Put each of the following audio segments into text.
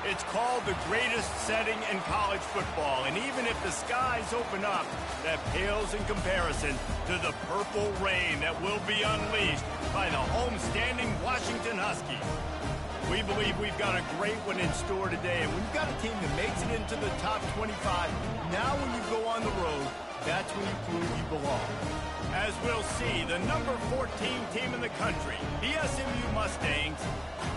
It's called the greatest setting in college football, and even if the skies open up, that pales in comparison to the purple rain that will be unleashed by the homestanding Washington Huskies. We believe we've got a great one in store today, and when you've got a team that makes it into the top 25, now when you go on the road, that's when you prove you belong. As we'll see, the number 14 team in the country, the SMU Mustangs,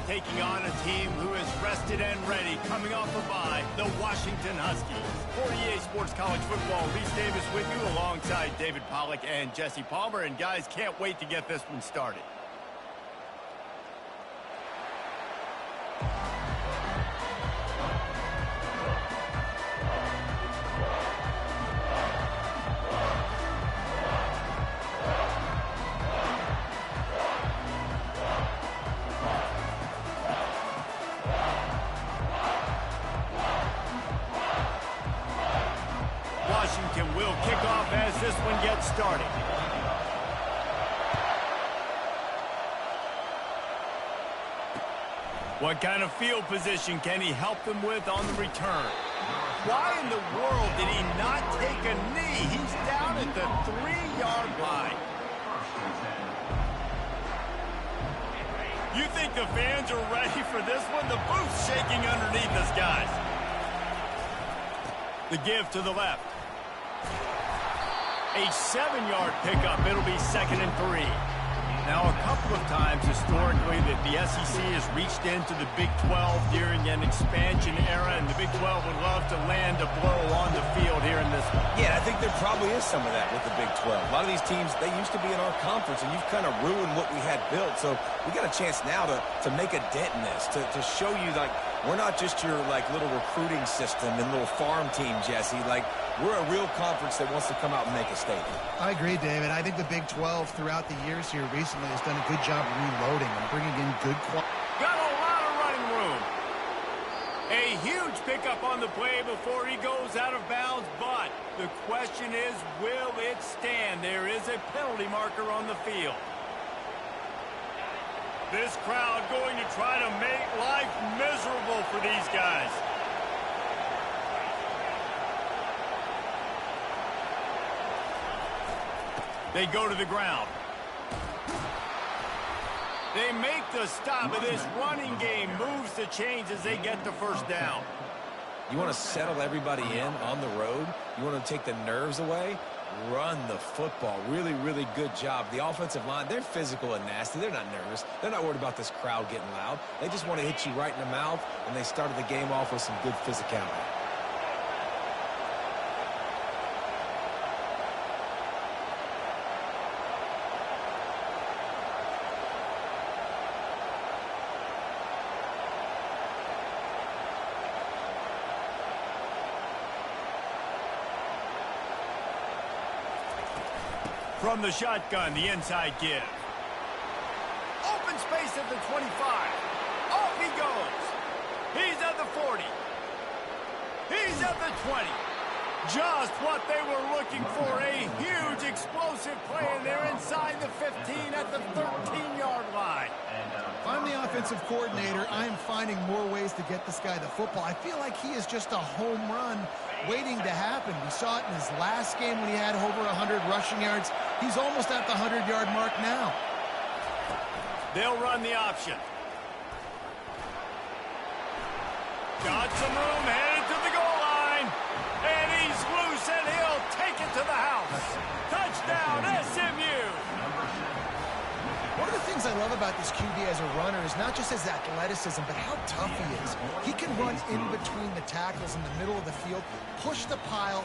taking on a team who is rested and ready, coming off a bye, the Washington Huskies. For EA Sports College Football, Reese Davis with you alongside David Pollack and Jesse Palmer. And guys, can't wait to get this one started. Washington will kick off as this one gets started. What kind of field position can he help them with on the return? Why in the world did he not take a knee? He's down at the 3-yard line. You think the fans are ready for this one? The booth's shaking underneath us, guys. The give to the left. A 7-yard pickup. It'll be 2nd and 3. Now, a couple of times historically that the SEC has reached into the Big 12 during an expansion era, and the Big 12 would love to land a blow on the field here in this one. Yeah, I think there probably is some of that with the Big 12. A lot of these teams, they used to be in our conference, and you've kind of ruined what we had built. So we got a chance now to make a dent in this, to show you, like, we're not just your, like, little recruiting system and little farm team, Jesse. Like, we're a real conference that wants to come out and make a statement. I agree, David. I think the Big 12 throughout the years here recently has done a good job reloading and bringing in good quality. Got a lot of running room. A huge pickup on the play before he goes out of bounds, but the question is, will it stand? There is a penalty marker on the field. This crowd going to try to make life miserable for these guys. They go to the ground. They make the stop, but this running game moves the chains as they get the first down. You want to settle everybody in on the road? You want to take the nerves away? Run the football. Really, really good job. The offensive line, they're physical and nasty. They're not nervous. They're not worried about this crowd getting loud. They just want to hit you right in the mouth, and they started the game off with some good physicality. From the shotgun, the inside give. Open space at the 25. Off he goes. He's at the 40. He's at the 20. Just what they were looking for. A huge explosive play, and they're inside the 15 at the 13-yard line. If I'm the offensive coordinator, I am finding more ways to get this guy the football. I feel like he is just a home run waiting to happen. We saw it in his last game when he had over 100 rushing yards. He's almost at the 100-yard mark now. They'll run the option. Got some room, headed to the goal line. And he's loose, and he'll take it to the house. Touchdown, SMU. One of the things I love about this QB as a runner is not just his athleticism, but how tough he is. He can run in between the tackles in the middle of the field, push the pile,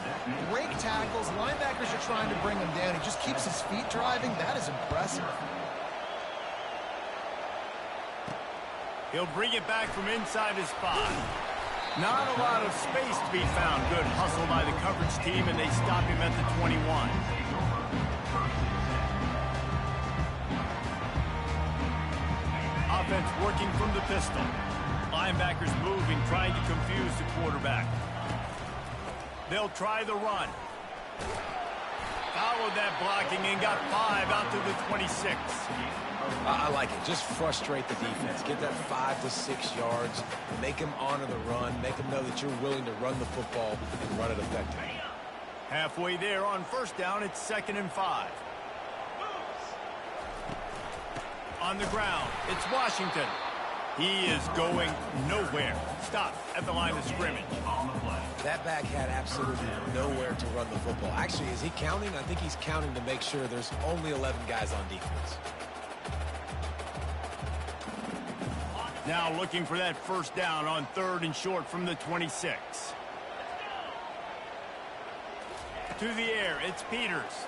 break tackles. Linebackers are trying to bring him down. He just keeps his feet driving. That is impressive. He'll bring it back from inside his spot. Not a lot of space to be found. Good hustle by the coverage team, and they stop him at the 21. Offense working from the pistol. Linebackers moving, trying to confuse the quarterback. They'll try the run. Followed that blocking and got 5 out to the 26. I like it. Just frustrate the defense. Get that 5 to 6 yards. Make them honor the run. Make them know that you're willing to run the football and run it effectively. Halfway there on first down, it's 2nd and 5. On the ground, it's Washington. He is going nowhere. Stop at the line of scrimmage. That back had absolutely nowhere to run the football. Actually, is he counting? I think he's counting to make sure there's only 11 guys on defense. Now looking for that first down on 3rd and short from the 26. To the air, it's Peters.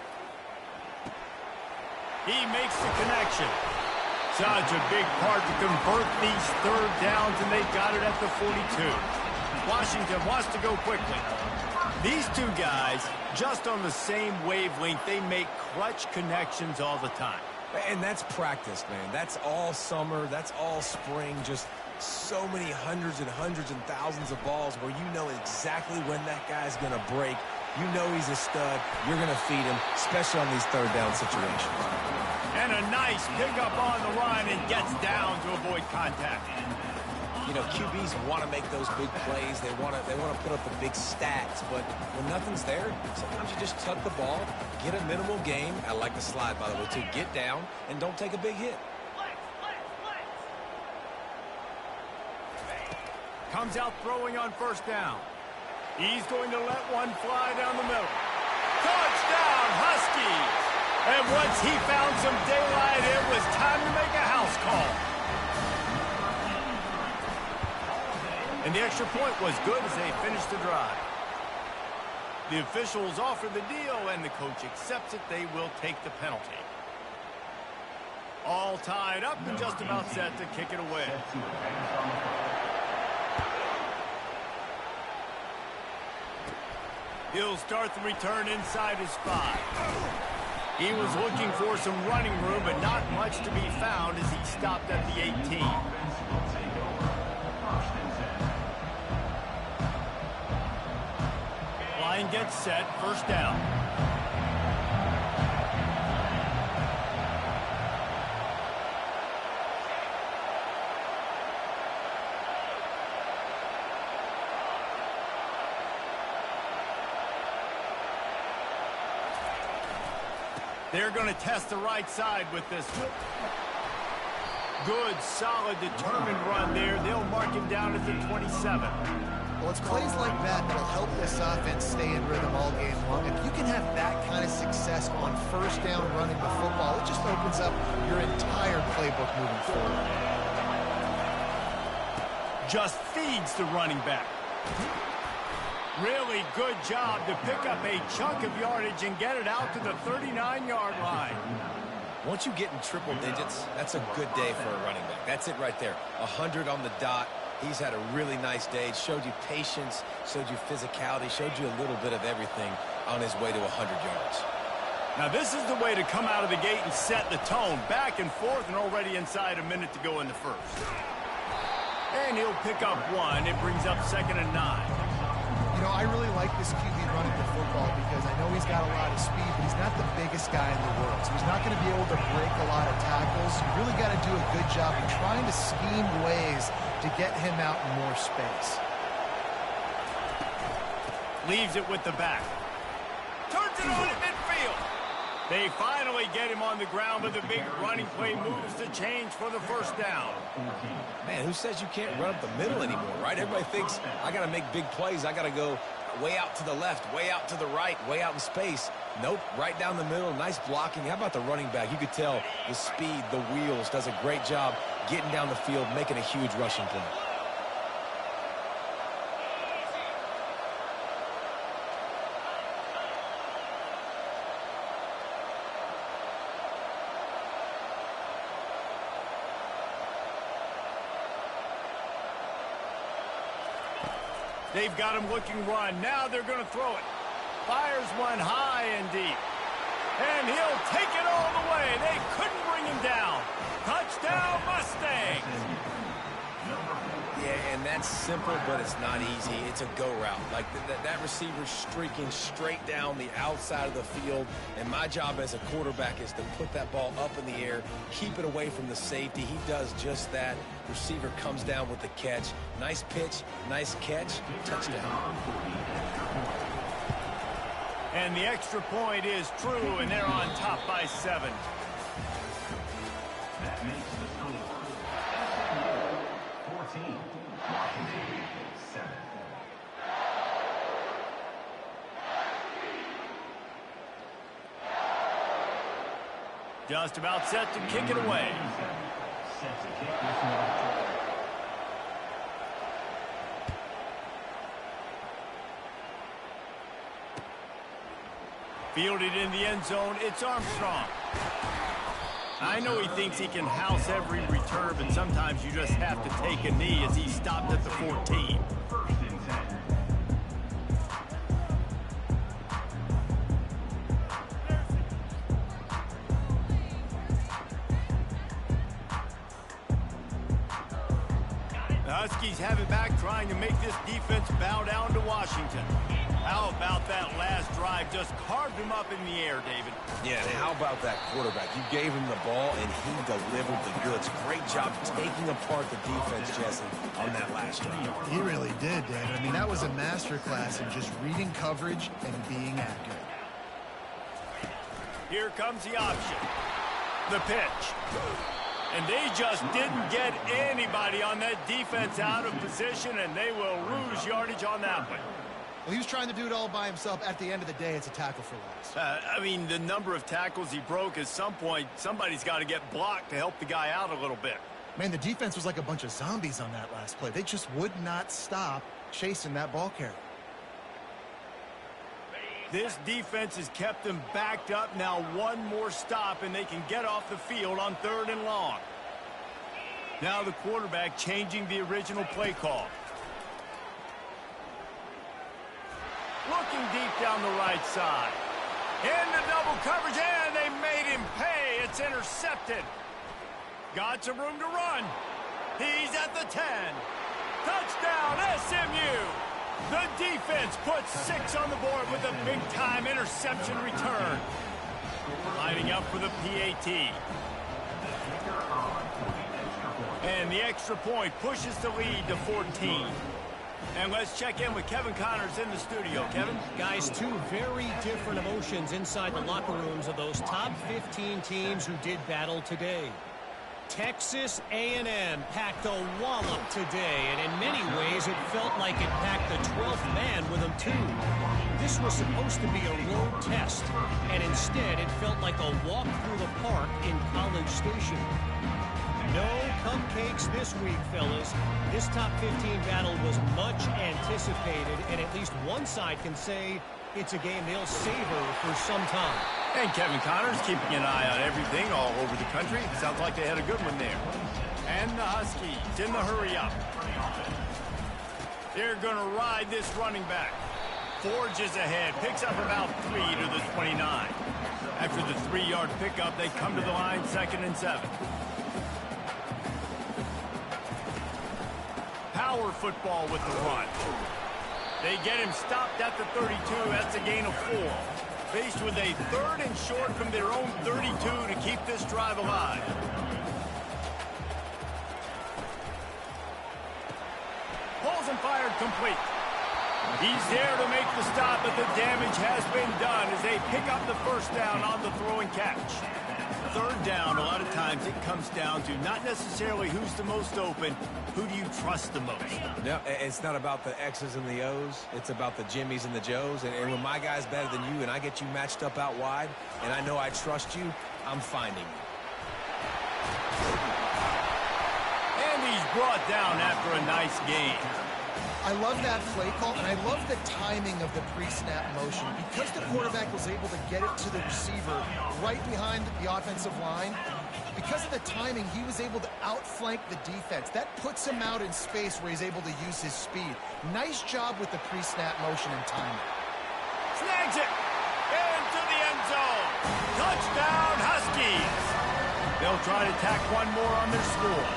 He makes the connection. Such a big part to convert these 3rd downs, and they've got it at the 42. Washington wants to go quickly. These two guys, just on the same wavelength, they make clutch connections all the time. And that's practice, man. That's all summer. That's all spring. Just so many hundreds and thousands of balls where you know exactly when that guy's going to break. You know he's a stud. You're going to feed him, especially on these 3rd down situations. And a nice pickup on the run and gets down to avoid contact. You know, QBs want to make those big plays. They want to put up the big stats. But when nothing's there, sometimes you just tuck the ball, get a minimal gain. I like the slide, by the way, too. Get down and don't take a big hit. Comes out throwing on first down. He's going to let one fly down the middle. Touchdown, Huskies! And once he found some daylight, it was time to make a house call. And the extra point was good as they finished the drive. The officials offer the deal, and the coach accepts it. They will take the penalty. All tied up and just about set to kick it away. He'll start the return inside his 5. He was looking for some running room, but not much to be found as he stopped at the 18. Line gets set, first down. They're going to test the right side with this one. Good, solid, determined run there. They'll mark him down at the 27. Well, it's plays like that that'll help this offense stay in rhythm all game long. If you can have that kind of success on first down running the football, it just opens up your entire playbook moving forward. Just feeds the running back. Really good job to pick up a chunk of yardage and get it out to the 39-yard line. Once you get in triple digits, that's a good day for a running back. That's it right there. 100 on the dot. He's had a really nice day. It showed you patience, showed you physicality, showed you a little bit of everything on his way to 100 yards. Now this is the way to come out of the gate and set the tone. Back and forth and already inside a minute to go in the first. And he'll pick up one. It brings up 2nd and 9. You know, I really like this QB running the football because I know he's got a lot of speed, but he's not the biggest guy in the world. So he's not going to be able to break a lot of tackles. You really got to do a good job of trying to scheme ways to get him out in more space. Leaves it with the back. Turns it on at midfield. They finally get him on the ground, but the big running play moves the change for the first down. Man, who says you can't run up the middle anymore, right? Everybody thinks, I got to make big plays. I got to go way out to the left, way out to the right, way out in space. Nope, right down the middle, nice blocking. How about the running back? You could tell the speed, the wheels, does a great job getting down the field, making a huge rushing play. They've got him looking run. Now they're going to throw it. Fires one high and deep. And he'll take it all the way. They couldn't bring him down. Touchdown, Mustangs. Yeah, and that's simple, but it's not easy. It's a go route. Like that receiver's streaking straight down the outside of the field, and my job as a quarterback is to put that ball up in the air, keep it away from the safety. He does just that. Receiver comes down with the catch. Nice pitch, nice catch, touchdown. And the extra point is true, and they're on top by 7. That makes the score 14, Washington 7. Just about set to kick it away. Set to kick this one. Fielded in the end zone, it's Armstrong. I know he thinks he can house every return, but sometimes you just have to take a knee as he stopped at the 14. First and 10. The Huskies have it back, trying to make this defense bow down to Washington. How about that last drive? Just carved him up in the air, David. Yeah, and how about that quarterback? You gave him the ball, and he delivered the goods. Great job taking apart the defense, Jesse, on that last drive. He really did, David. I mean, that was a masterclass in just reading coverage and being accurate. Here comes the option. The pitch. And they just didn't get anybody on that defense out of position, and they will lose yardage on that one. Well, he was trying to do it all by himself. At the end of the day, it's a tackle for loss. I mean, the number of tackles he broke, at some point, somebody's got to get blocked to help the guy out a little bit. Man, the defense was like a bunch of zombies on that last play. They just would not stop chasing that ball carrier. This defense has kept them backed up. Now one more stop, and they can get off the field on 3rd and long. Now the quarterback changing the original play call. Looking deep down the right side. Into double coverage, and they made him pay. It's intercepted. Got some room to run. He's at the 10. Touchdown, SMU. The defense puts 6 on the board with a big-time interception return. Lining up for the PAT. And the extra point pushes the lead to 14. And let's check in with Kevin Connors in the studio. Kevin? Guys, 2 very different emotions inside the locker rooms of those top 15 teams who did battle today. Texas A&M packed a wallop today, and in many ways it felt like it packed the 12th man with them too. This was supposed to be a road test, and instead it felt like a walk through the park in College Station. No cupcakes this week, fellas. This top 15 battle was much anticipated, and at least one side can say it's a game they'll savor for some time. And Kevin Connors keeping an eye on everything all over the country. Sounds like they had a good one there. And the Huskies in the hurry-up. They're going to ride this running back. Forges ahead, picks up about 3 to the 29. After the 3-yard pickup, they come to the line 2nd and 7. Power football with the run. They get him stopped at the 32. That's a gain of 4. Faced with a 3rd and short from their own 32 to keep this drive alive. Pulls and fired complete. He's there to make the stop, but the damage has been done as they pick up the 1st down on the throw and catch. 3rd down, a lot of times it comes down to not necessarily who's the most open, who do you trust the most? No, it's not about the X's and the O's. It's about the Jimmies and the Joes. And when my guy's better than you and I get you matched up out wide, and I know I trust you, I'm finding you. And he's brought down after a nice gain. I love that play call, and I love the timing of the pre-snap motion. Because the quarterback was able to get it to the receiver right behind the offensive line, because of the timing, he was able to outflank the defense. That puts him out in space where he's able to use his speed. Nice job with the pre-snap motion and timing. Snags it into the end zone. Touchdown, Huskies. They'll try to tack one more on their score.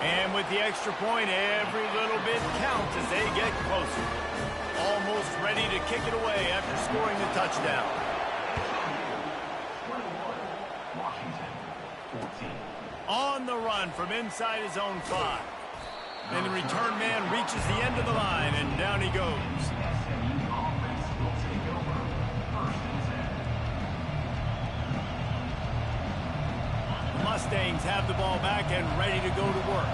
And with the extra point, every little bit counts as they get closer. Almost ready to kick it away after scoring the touchdown. On the run from inside his own 5. And the return man reaches the end of the line, and down he goes. SMU offense will take over. 1st and 10. The Mustangs have the ball back and ready to go to work.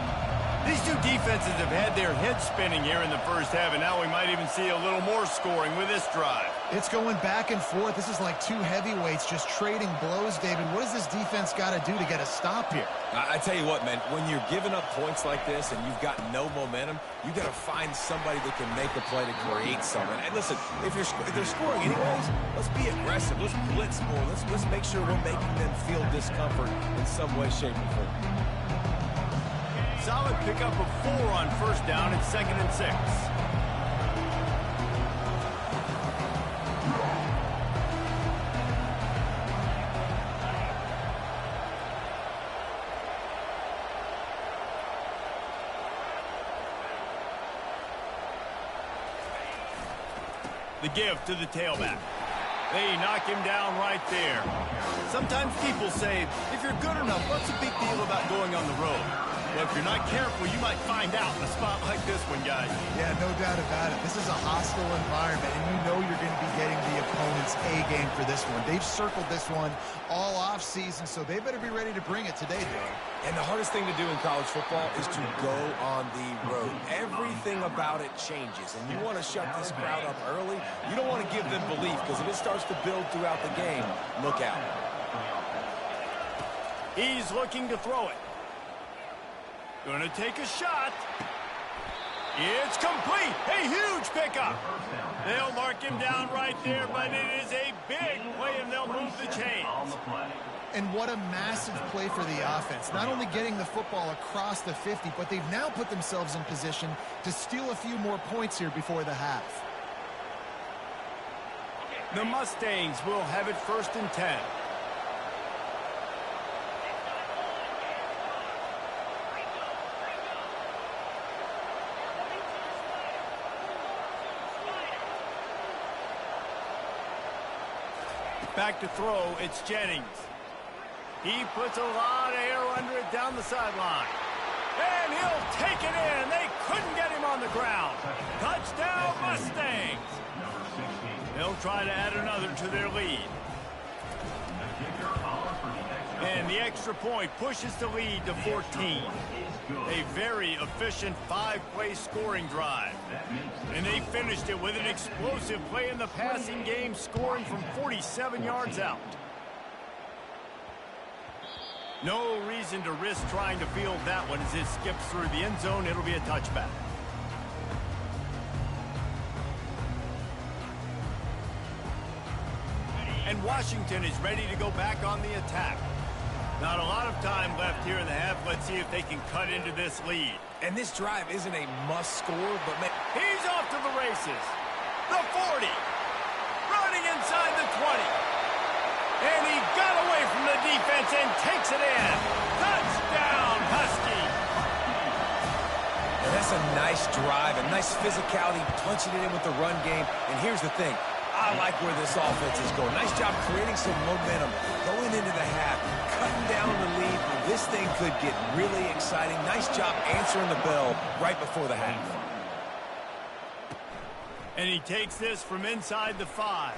These two defenses have had their heads spinning here in the first half, and now we might even see a little more scoring with this drive. It's going back and forth. This is like two heavyweights just trading blows, David. What does this defense got to do to get a stop here? I tell you what, man, when you're giving up points like this and you've got no momentum, you got to find somebody that can make a play to create something. And listen, if they're scoring anyways, let's be aggressive. Let's blitz more. Let's make sure we're making them feel discomfort in some way, shape, or form. Solid pickup of 4 on first down and 2nd and 6. The give to the tailback. They knock him down right there. Sometimes people say, if you're good enough, what's the big deal about going on the road? Well, if you're not careful, you might find out in a spot like this one, guys. Yeah, no doubt about it. This is a hostile environment, and you know you're going to be getting the opponent's A-game for this one. They've circled this one all off-season, so they better be ready to bring it today, Dave. And the hardest thing to do in college football is to go on the road. Everything about it changes, and you want to shut this crowd up early. You don't want to give them belief, because if it starts to build throughout the game, look out. He's looking to throw it. Gonna take a shot. It's complete. A huge pickup. They'll mark him down right there, but it is a big play, and they'll move the chains. And what a massive play for the offense. Not only getting the football across the 50, but they've now put themselves in position to steal a few more points here before the half. The Mustangs will have it 1st and 10. Back to throw, it's Jennings. He puts a lot of air under it down the sideline. And he'll take it in. They couldn't get him on the ground. Touchdown, Mustangs. They'll try to add another to their lead. And the extra point pushes the lead to 14. A very efficient 5-play scoring drive. And they finished it with an explosive play in the passing game, scoring from 47 yards out. No reason to risk trying to field that one as it skips through the end zone. It'll be a touchback. And Washington is ready to go back on the attack. Not a lot of time left here in the half. Let's see if they can cut into this lead. And this drive isn't a must score, but He's off to the races. The 40. Running inside the 20. And he got away from the defense and takes it in. Touchdown, Husky. And that's a nice drive, a nice physicality, punching it in with the run game. And here's the thing. I like where this offense is going. Nice job creating some momentum going into the half, cutting down the lead. This thing could get really exciting. Nice job answering the bell right before the half. And he takes this from inside the 5.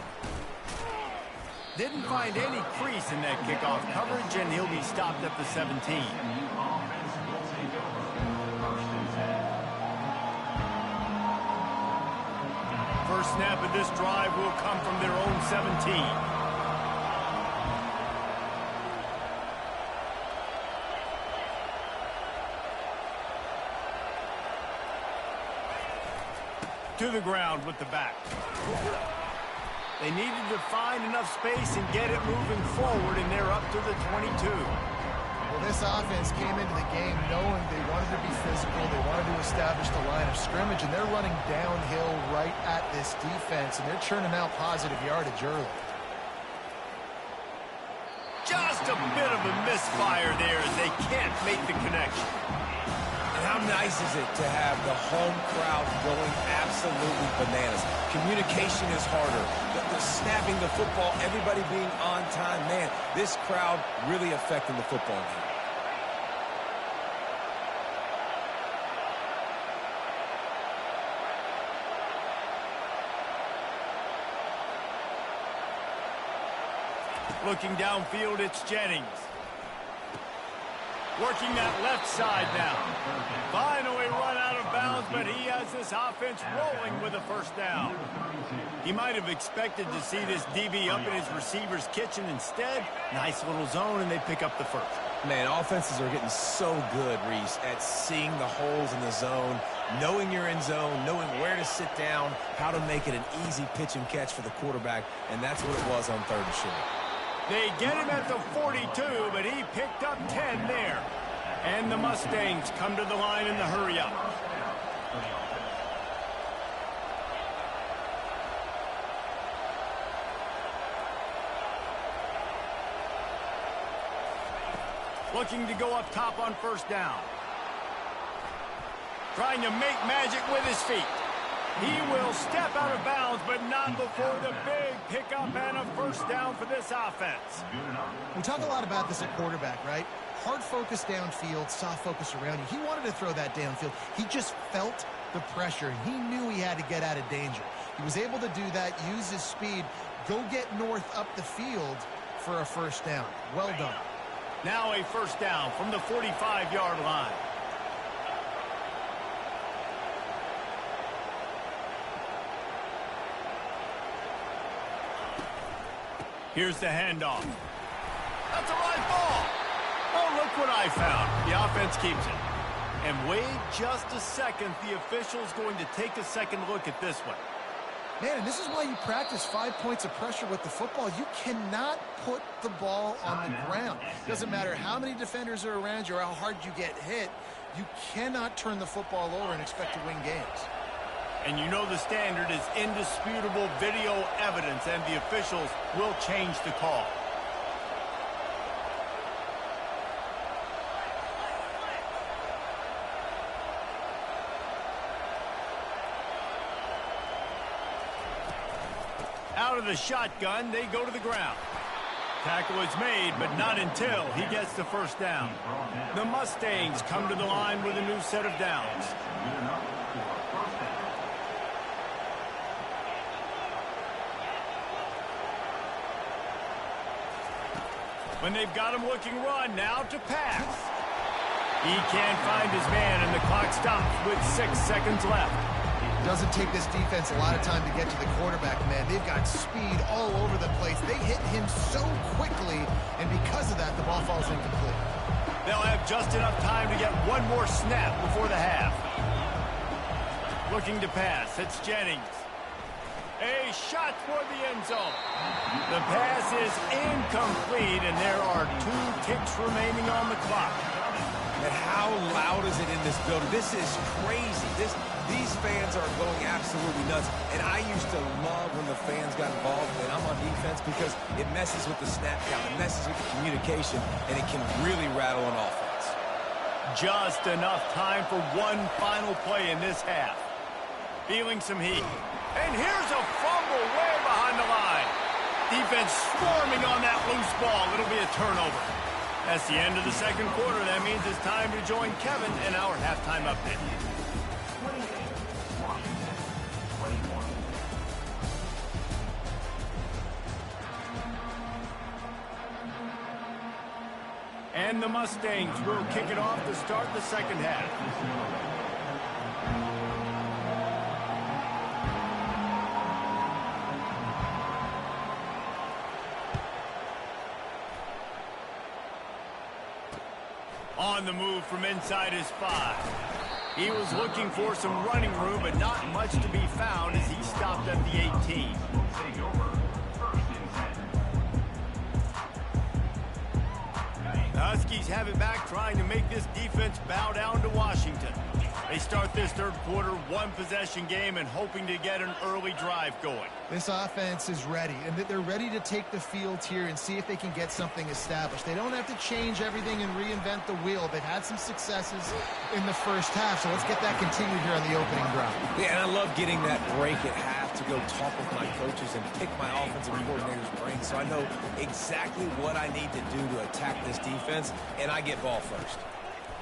Didn't find any crease in that kickoff coverage, and he'll be stopped at the 17. First snap of this drive will come from their own 17. To the ground with the back. They needed to find enough space and get it moving forward, and they're up to the 22. Well, this offense came into the game knowing they wanted to be physical, they wanted to establish the line of scrimmage, and they're running downhill right at this defense, and they're churning out positive yardage early. Just a bit of a misfire there as they can't make the connection. ices it to have the home crowd going absolutely bananas. Communication is harder. The snapping the football, everybody being on time. Man, this crowd really affecting the football game. Looking downfield, it's Jennings. Working that left side now. Finally run out of bounds, but he has this offense rolling with a first down. He might have expected to see this DB up in his receiver's kitchen. Instead, nice little zone, and they pick up the first. Man, offenses are getting so good, Reese, at seeing the holes in the zone, knowing you're in zone, knowing where to sit down, how to make it an easy pitch and catch for the quarterback, and that's what it was on 3rd and short. They get him at the 42, but he picked up 10 there. And the Mustangs come to the line in the hurry-up. Looking to go up top on 1st down. Trying to make magic with his feet. He will step out of bounds, but not before the big pickup and a 1st down for this offense. We talk a lot about this at quarterback, right? Hard focus downfield, soft focus around you. He wanted to throw that downfield. He just felt the pressure, and he knew he had to get out of danger. He was able to do that, use his speed, go get north up the field for a 1st down. Well done. Now a 1st down from the 45-yard line. Here's the handoff. That's a right ball. Oh, look what I found. The offense keeps it. And wait just a second. The official's going to take a second look at this one. Man, and this is why you practice 5 points of pressure with the football. You cannot put the ball on the ground. Doesn't matter how many defenders are around you or how hard you get hit. You cannot turn the football over and expect to win games. And you know the standard is indisputable video evidence, and the officials will change the call. Out of the shotgun, they go to the ground. Tackle is made, but not until he gets the 1st down. The Mustangs come to the line with a new set of downs. When they've got him looking run, now to pass. He can't find his man, and the clock stops with 6 seconds left. Doesn't take this defense a lot of time to get to the quarterback, man. They've got speed all over the place. They hit him so quickly, and because of that, the ball falls incomplete. They'll have just enough time to get one more snap before the half. Looking to pass, it's Jennings. A shot for the end zone. The pass is incomplete, and there are 2 ticks remaining on the clock. And how loud is it in this building? This is crazy. These fans are going absolutely nuts. And I used to love when the fans got involved when I'm on defense because it messes with the snap count, it messes with the communication, and it can really rattle an offense. Just enough time for one final play in this half. Feeling some heat. And here's a fumble way behind the line. Defense swarming on that loose ball. It'll be a turnover. That's the end of the 2nd quarter. That means it's time to join Kevin in our halftime update. And the Mustangs will kick it off to start the 2nd half. On the move from inside his 5. He was looking for some running room, but not much to be found as he stopped at the 18. The Huskies have it back, trying to make this defense bow down to Washington. They start this third quarter one-possession game and hoping to get an early drive going. This offense is ready, and they're ready to take the field here and see if they can get something established. They don't have to change everything and reinvent the wheel. They've had some successes in the first half, so let's get that continued here on the opening drive. Yeah, and I love getting that break at half to go talk with my coaches and pick my offensive coordinator's brain so I know exactly what I need to do to attack this defense, and I get ball first.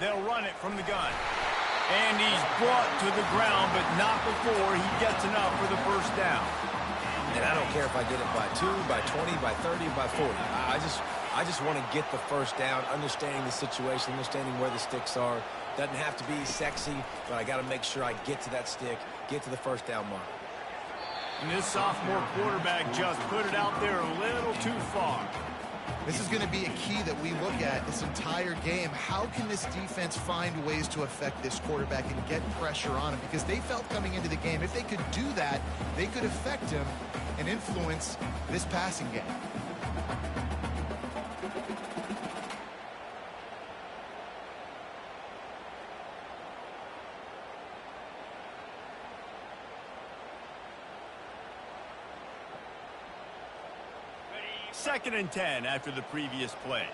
They'll run it from the gun. And he's brought to the ground, but not before he gets enough for the first down. And I don't care if I get it by 2, by 20, by 30, by 40. I just want to get the first down, understanding the situation, understanding where the sticks are. Doesn't have to be sexy, but I got to make sure I get to that stick, get to the first down mark. And this sophomore quarterback just put it out there a little too far. This is going to be a key that we look at this entire game. How can this defense find ways to affect this quarterback and get pressure on him? Because they felt coming into the game, if they could do that, they could affect him and influence this passing game. Second and 10 after the previous play.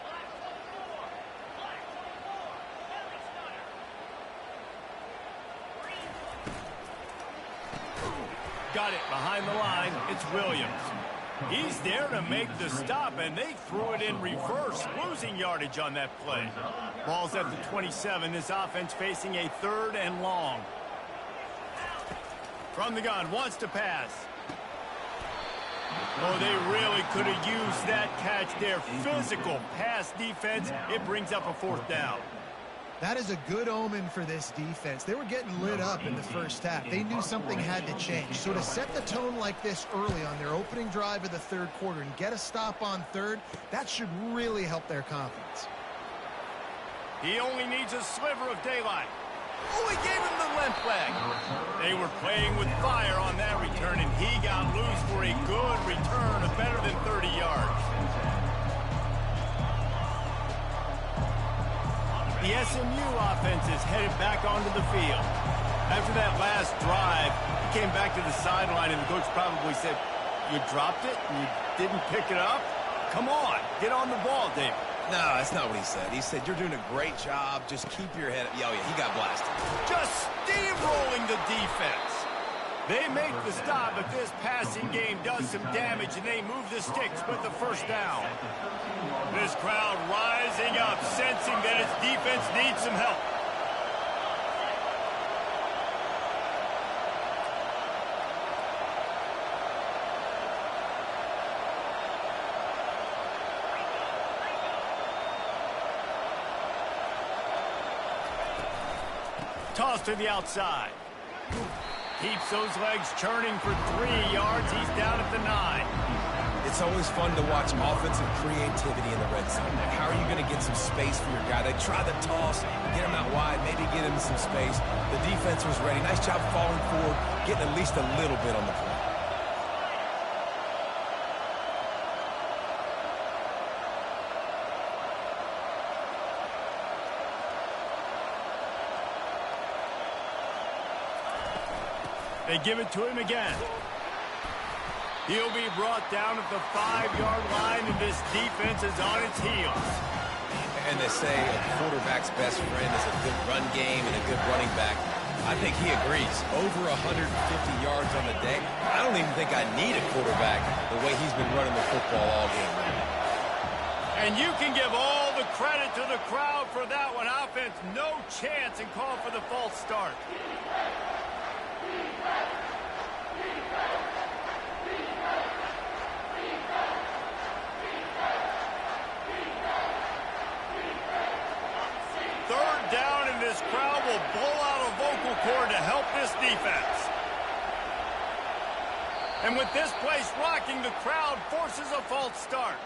Got it behind the line. It's Williams. He's there to make the stop, and they threw it in reverse, losing yardage on that play. Ball's at the 27. This offense facing a third and long. From the gun, wants to pass. Oh, they really could have used that catch there. Physical pass defense. It brings up a fourth down. That is a good omen for this defense. They were getting lit up in the first half. They knew something had to change. So to set the tone like this early on their opening drive of the third quarter and get a stop on third, that should really help their confidence. He only needs a sliver of daylight. Oh, he gave him the limp leg. They were playing with fire on that return, and he got loose for a good return of better than 30 yards. The SMU offense is headed back onto the field. After that last drive, he came back to the sideline, and the coach probably said, "You dropped it and you didn't pick it up? Come on, get on the ball, David." No, that's not what he said. He said, "You're doing a great job. Just keep your head up." Oh, yeah, he got blasted. Just steamrolling the defense. They make the stop, but this passing game does some damage, and they move the sticks with the first down. This crowd rising up, sensing that its defense needs some help. Toss to the outside. Keeps those legs churning for 3 yards. He's down at the 9. It's always fun to watch offensive creativity in the red zone. How are you going to get some space for your guy? They try the toss, get him out wide, maybe get him some space. The defense was ready. Nice job falling forward, getting at least a little bit on the play. They give it to him again. He'll be brought down at the 5-yard line, and this defense is on its heels. And they say a quarterback's best friend is a good run game and a good running back. I think he agrees. Over 150 yards on the day. I don't even think I need a quarterback the way he's been running the football all game long. And you can give all the credit to the crowd for that one. Offense, no chance, and call for the false start. Third down, and this crowd will blow out a vocal cord to help this defense. And with this place rocking, the crowd forces a false start.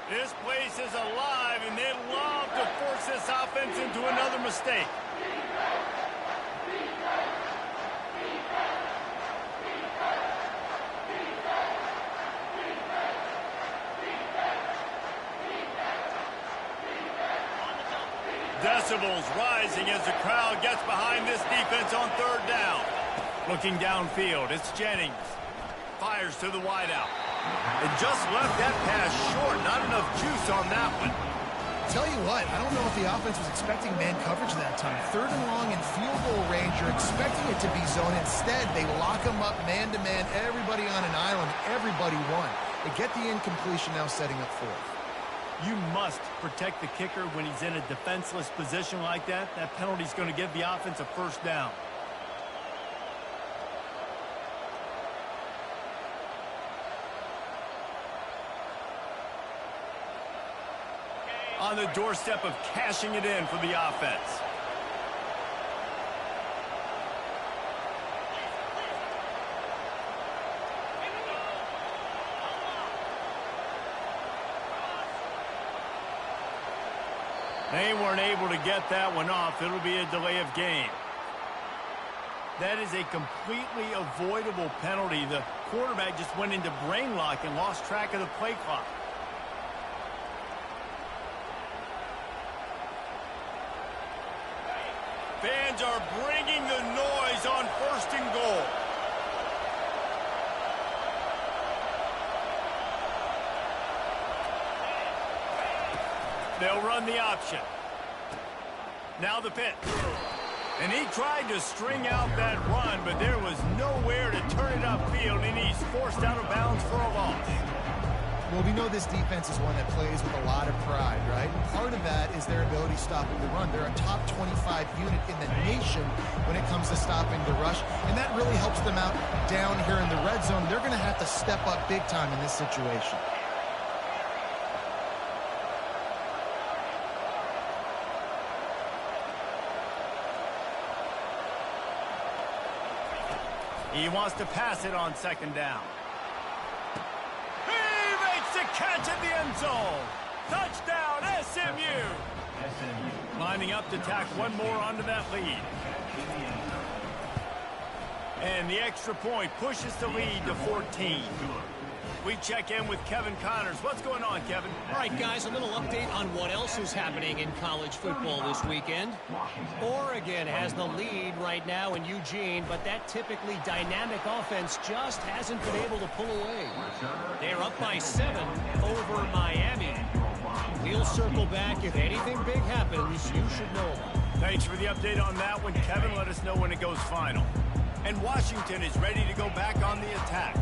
This place is alive, and they love to force this offense into another mistake. decibels rising as the crowd gets behind this defense on third down. Looking downfield, it's Jennings. Fires to the wideout. And just left that pass short. Not enough juice on that one. Tell you what, I don't know if the offense was expecting man coverage that time. Third and long in field goal range, you're expecting it to be zone. Instead, they lock them up man-to-man, everybody on an island, everybody won. They get the incompletion now setting up fourth. You must protect the kicker when he's in a defenseless position like that. That penalty's going to give the offense a first down. On the doorstep of cashing it in for the offense. They weren't able to get that one off. It'll be a delay of game. That is a completely avoidable penalty. The quarterback just went into brain lock and lost track of the play clock. Fans are bringing the noise on first and goal. They'll run the option. Now the pitch. And he tried to string out that run, but there was nowhere to turn it upfield, and he's forced out of bounds for a loss. Well, we know this defense is one that plays with a lot of pride, right? Part of that is their ability stopping the run. They're a top 25 unit in the nation when it comes to stopping the rush, and that really helps them out down here in the red zone. They're going to have to step up big time in this situation. He wants to pass it on second down. To catch at the end zone. Touchdown, SMU. Lining up to tack one more onto that lead. And the extra point pushes the lead to 14. We check in with Kevin Connors. What's going on, Kevin? All right, guys, a little update on what else is happening in college football this weekend. Oregon has the lead right now in Eugene, but that typically dynamic offense just hasn't been able to pull away. They're up by 7 over Miami. We'll circle back. If anything big happens, you should know about it. Thanks for the update on that one, Kevin. Let us know when it goes final. And Washington is ready to go back on the attack.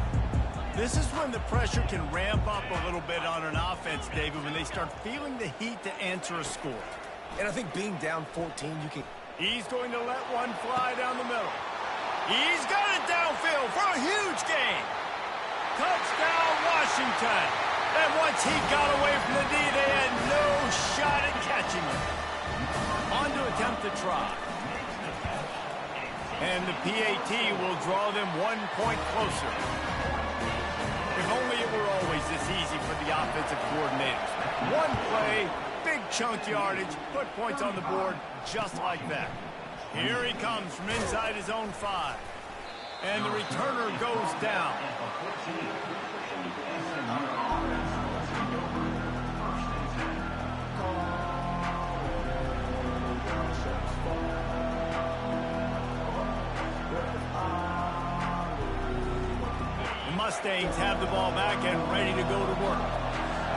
This is when the pressure can ramp up a little bit on an offense, David, when they start feeling the heat to answer a score. And I think being down 14, you can... He's going to let one fly down the middle. He's got it downfield for a huge gain. Touchdown, Washington. And once he got away from the D, they had no shot at catching him. On to attempt to try. And the PAT will draw them 1 point closer. If only it were always this easy for the offensive coordinators. One play, big chunk yardage, put points on the board just like that. Here he comes from inside his own 5. And the returner goes down. Mustangs have the ball back and ready to go to work.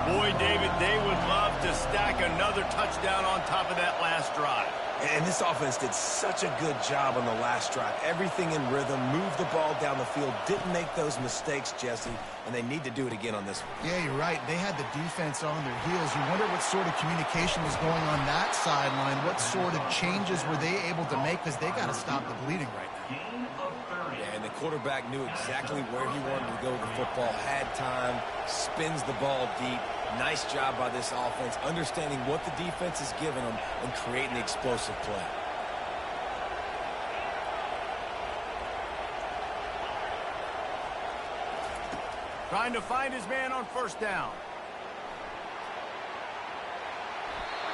Boy, David, they would love to stack another touchdown on top of that last drive. And this offense did such a good job on the last drive. Everything in rhythm, moved the ball down the field, didn't make those mistakes, Jesse, and they need to do it again on this one. Yeah, you're right. They had the defense on their heels. You wonder what sort of communication was going on that sideline. What sort of changes were they able to make, because they got to stop the bleeding right now. Yeah, and the quarterback knew exactly where he wanted to go with the football, had time, spins the ball deep. Nice job by this offense, understanding what the defense is giving them and creating the explosive play. Trying to find his man on first down.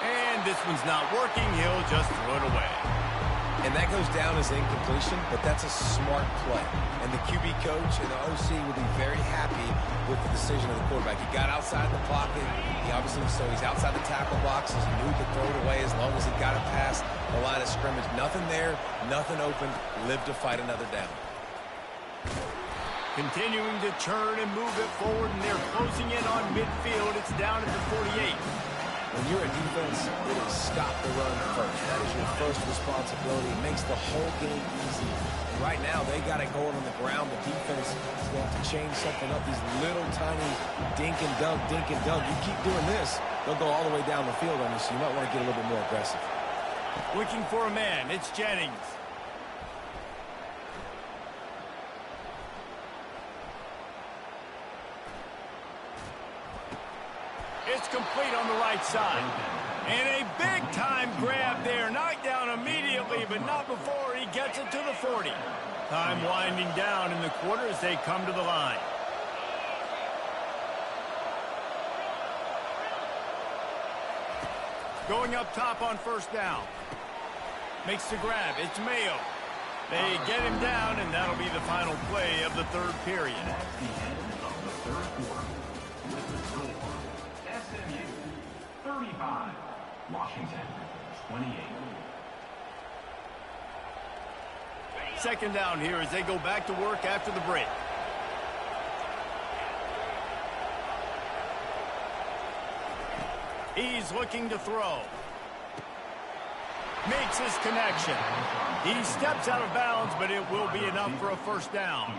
And this one's not working. He'll just throw it away. And that goes down as incompletion, but that's a smart play. And the QB coach and the OC will be very happy with the decision of the quarterback. He got outside the pocket. He obviously, so he's outside the tackle boxes. He knew he could throw it away as long as he got it past the line of scrimmage. Nothing there, nothing open. Live to fight another down. Continuing to turn and move it forward, and they're closing in on midfield. It's down at the 48. When you're a defense, it is stop the run first. That is your first responsibility. It makes the whole game easy. And right now, they got it going on the ground. The defense is going to have to change something up. These little tiny dink and dunk, dink and dunk. You keep doing this, they'll go all the way down the field on you, so you might want to get a little bit more aggressive. Looking for a man. It's Jennings. It's complete on the right side. And a big-time grab there. Knocked down immediately, but not before he gets it to the 40. Time winding down in the quarter as they come to the line. Going up top on first down. Makes the grab. It's Mayo. They get him down, and that'll be the final play of the third period. That's the end of the third quarter. With the score, SMU 35, Washington 28. Second down here as they go back to work after the break. He's looking to throw. Makes his connection. He steps out of bounds, but it will be enough for a first down.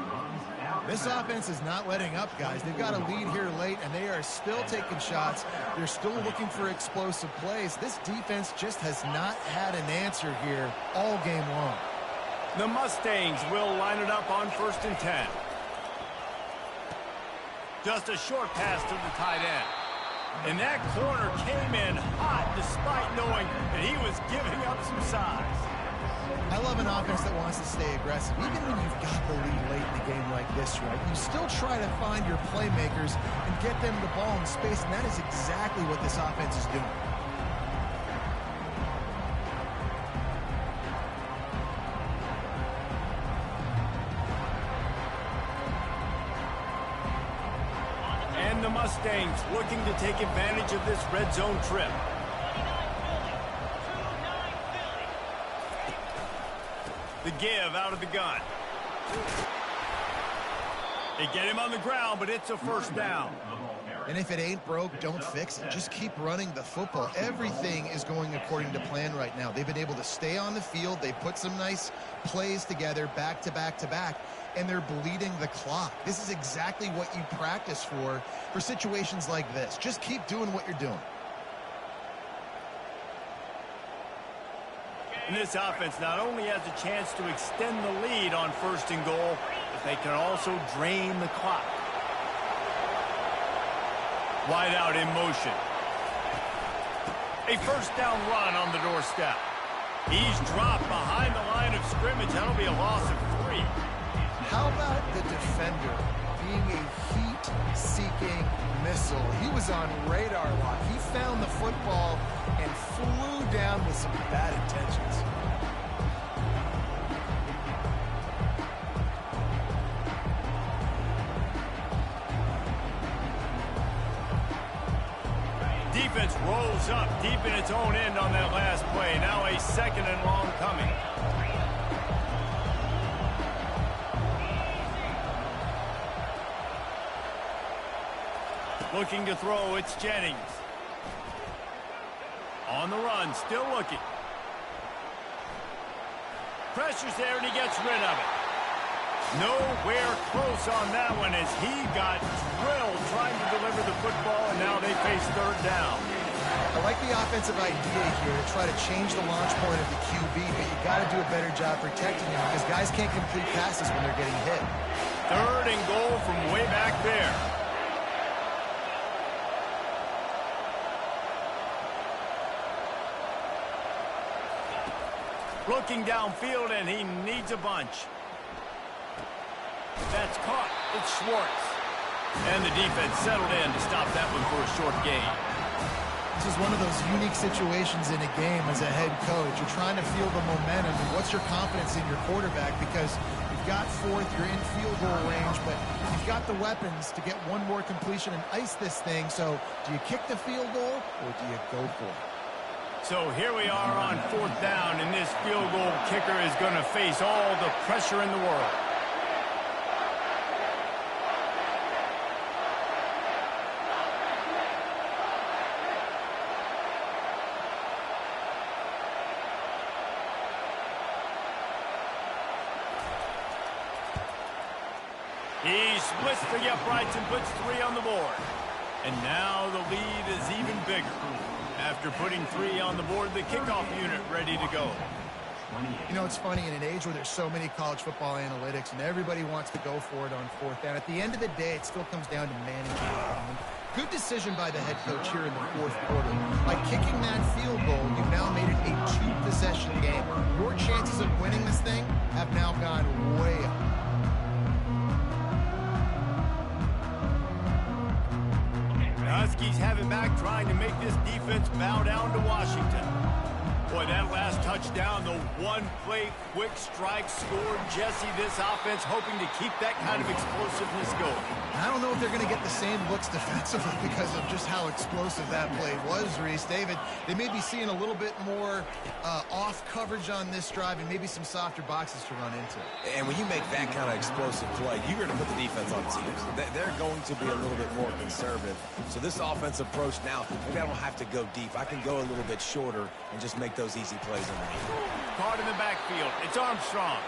This offense is not letting up, guys. They've got a lead here late, and they are still taking shots. They're still looking for explosive plays. This defense just has not had an answer here all game long. The Mustangs will line it up on 1st and 10. Just a short pass to the tight end. And that corner came in hot despite knowing that he was giving up some size. I love an offense that wants to stay aggressive. Even when you've got the lead late in the game like this, right, you still try to find your playmakers and get them the ball in space, and that is exactly what this offense is doing. And the Mustangs looking to take advantage of this red zone trip. The give out of the gun. They get him on the ground, but it's a first down. And if it ain't broke, don't fix it. Just keep running the football. Everything is going according to plan right now. They've been able to stay on the field. They put some nice plays together back to back to back, and they're bleeding the clock. This is exactly what you practice for situations like this. Just keep doing what you're doing. And this offense not only has a chance to extend the lead on 1st and goal, but they can also drain the clock. Wide out in motion. A first down run on the doorstep. He's dropped behind the line of scrimmage. That'll be a loss of 3. How about the defender being a heat-seeking missile? He was on radar lock. He found the football and flew down with some bad intentions. Defense rolls up deep in its own end on that last play. Now a 2nd and long coming. Looking to throw, it's Jennings. On the run, still looking. Pressure's there, and he gets rid of it. Nowhere close on that one as he got drilled trying to deliver the football, and now they face 3rd down. I like the offensive idea here to try to change the launch point of the QB, but you got to do a better job protecting him because guys can't complete passes when they're getting hit. 3rd and goal from way back there. Looking downfield, and he needs a bunch. That's caught. It's Schwartz. And the defense settled in to stop that one for a short gain. This is one of those unique situations in a game as a head coach. You're trying to feel the momentum, and what's your confidence in your quarterback? Because you've got fourth, you're in field goal range, but you've got the weapons to get one more completion and ice this thing. So do you kick the field goal or do you go for it? So here we are on 4th down, and this field goal kicker is going to face all the pressure in the world. He splits the uprights and puts 3 on the board. And now the lead is even bigger. After putting 3 on the board, the kickoff unit ready to go. You know, it's funny, in an age where there's so many college football analytics and everybody wants to go for it on 4th down, at the end of the day, it still comes down to managing the game. Good decision by the head coach here in the 4th quarter. By kicking that field goal, you've now made it a 2-possession game. Your chances of winning this thing have now gone way up. Huskies have it back, trying to make this defense bow down to Washington. Boy, that last touchdown, the one-play quick strike scored. Jesse, this offense hoping to keep that kind of explosiveness going. I don't know if they're going to get the same looks defensively because of just how explosive that play was, Reese. David, they may be seeing a little bit more off coverage on this drive and maybe some softer boxes to run into. And when you make that kind of explosive play, you're going to put the defense on its heels. They're going to be a little bit more conservative. So this offensive approach now, maybe I don't have to go deep. I can go a little bit shorter and just make those easy plays underneath. Caught in the backfield. It's Armstrong.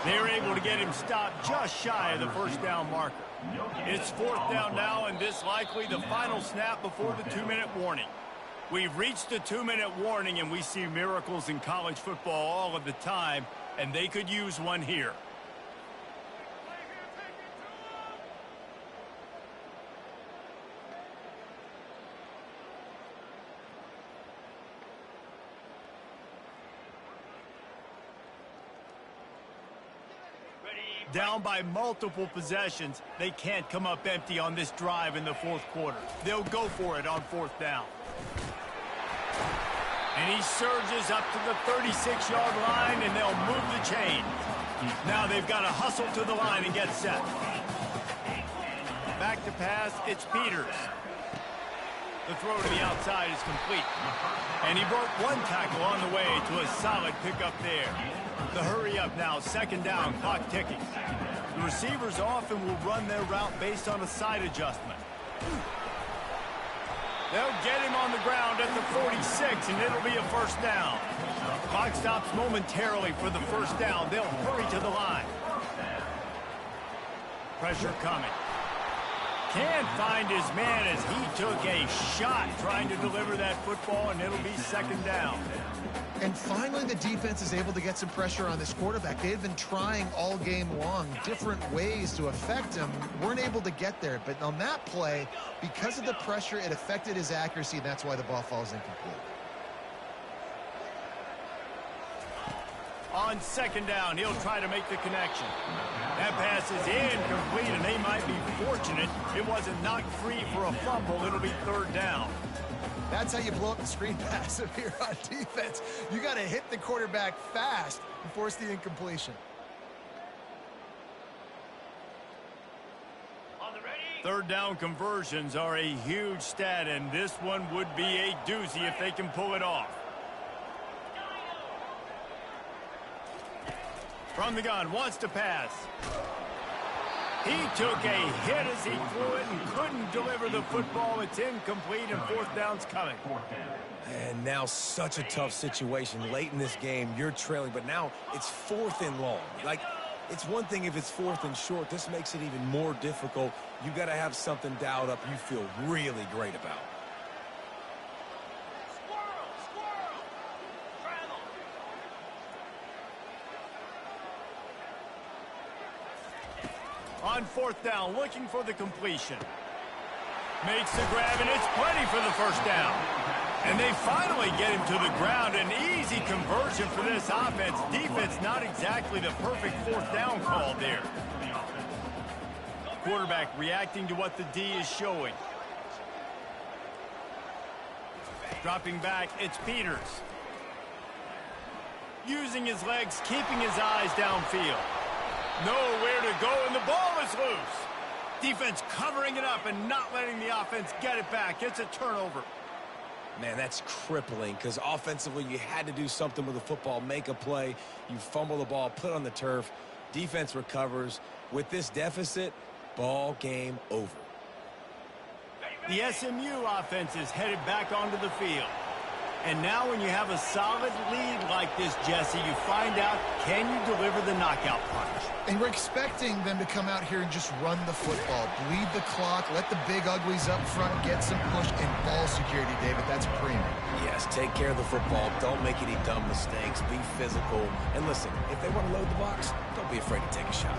They're able to get him stopped just shy of the first down marker. It's 4th down now, and this likely the final snap before the 2-minute warning. We've reached the 2-minute warning, and we see miracles in college football all of the time, and they could use one here. Down by multiple possessions, they can't come up empty on this drive in the 4th quarter. They'll go for it on 4th down. And he surges up to the 36-yard line, and they'll move the chain. Now they've got to hustle to the line and get set. Back to pass, it's Peters. The throw to the outside is complete. And he broke one tackle on the way to a solid pickup there. The hurry up now, 2nd down, clock ticking. The receivers often will run their route based on a side adjustment. They'll get him on the ground at the 46, and it'll be a 1st down. Clock stops momentarily for the 1st down. They'll hurry to the line. Pressure coming. Can't find his man as he took a shot trying to deliver that football, and it'll be 2nd down. And finally, the defense is able to get some pressure on this quarterback. They had been trying all game long different ways to affect him. Weren't able to get there. But on that play, because of the pressure, it affected his accuracy, and that's why the ball falls incomplete. On 2nd down, he'll try to make the connection. That pass is incomplete, and they might be fortunate it wasn't knocked free for a fumble. It'll be 3rd down. That's how you blow up the screen pass up here on defense. You got to hit the quarterback fast and force the incompletion. 3rd down conversions are a huge stat, and this one would be a doozy if they can pull it off. From the gun, wants to pass. He took a hit as he threw it and couldn't deliver the football. It's incomplete, and 4th down's coming. And now such a tough situation. Late in this game, you're trailing, but now it's 4th and long. Like, it's one thing if it's 4th and short. This makes it even more difficult. You got to have something dialed up you feel really great about. On 4th down, looking for the completion. Makes the grab, and it's plenty for the 1st down. And they finally get him to the ground. An easy conversion for this offense. Defense, not exactly the perfect 4th down call there. Quarterback reacting to what the D is showing. Dropping back, it's Peters. Using his legs, keeping his eyes downfield. Nowhere to go, and the ball is loose. Defense covering it up and not letting the offense get it back. It's a turnover. Man, that's crippling because offensively you had to do something with the football, make a play. You fumble the ball, put it on the turf. Defense recovers. With this deficit, ball game over. The SMU offense is headed back onto the field. And now when you have a solid lead like this, Jesse, you find out, can you deliver the knockout punch? And we're expecting them to come out here and just run the football, bleed the clock, let the big uglies up front get some push and ball security, David. That's premium. Yes, take care of the football. Don't make any dumb mistakes. Be physical. And listen, if they want to load the box, don't be afraid to take a shot.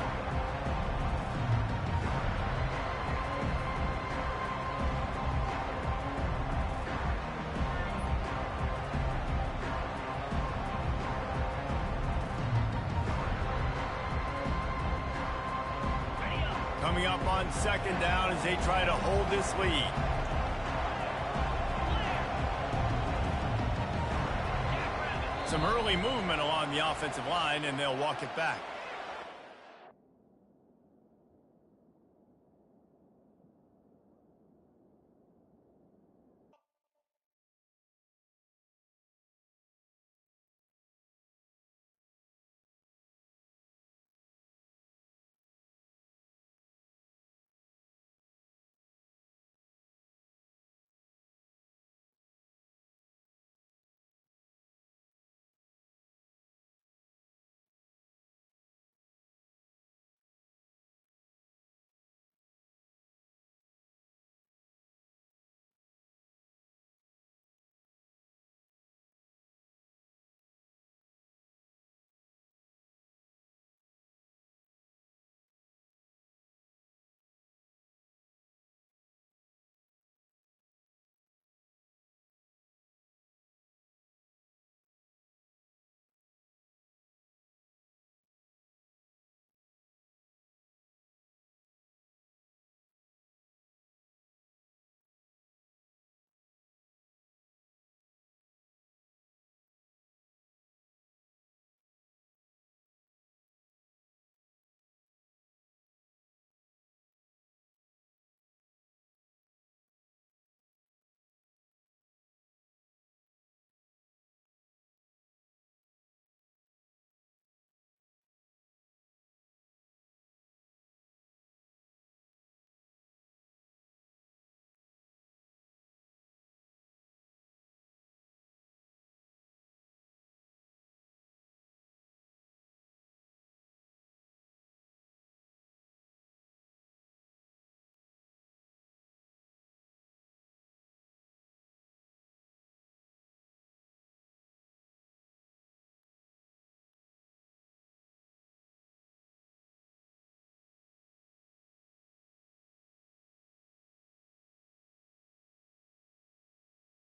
Coming up on second down as they try to hold this lead. Some early movement along the offensive line, and they'll walk it back.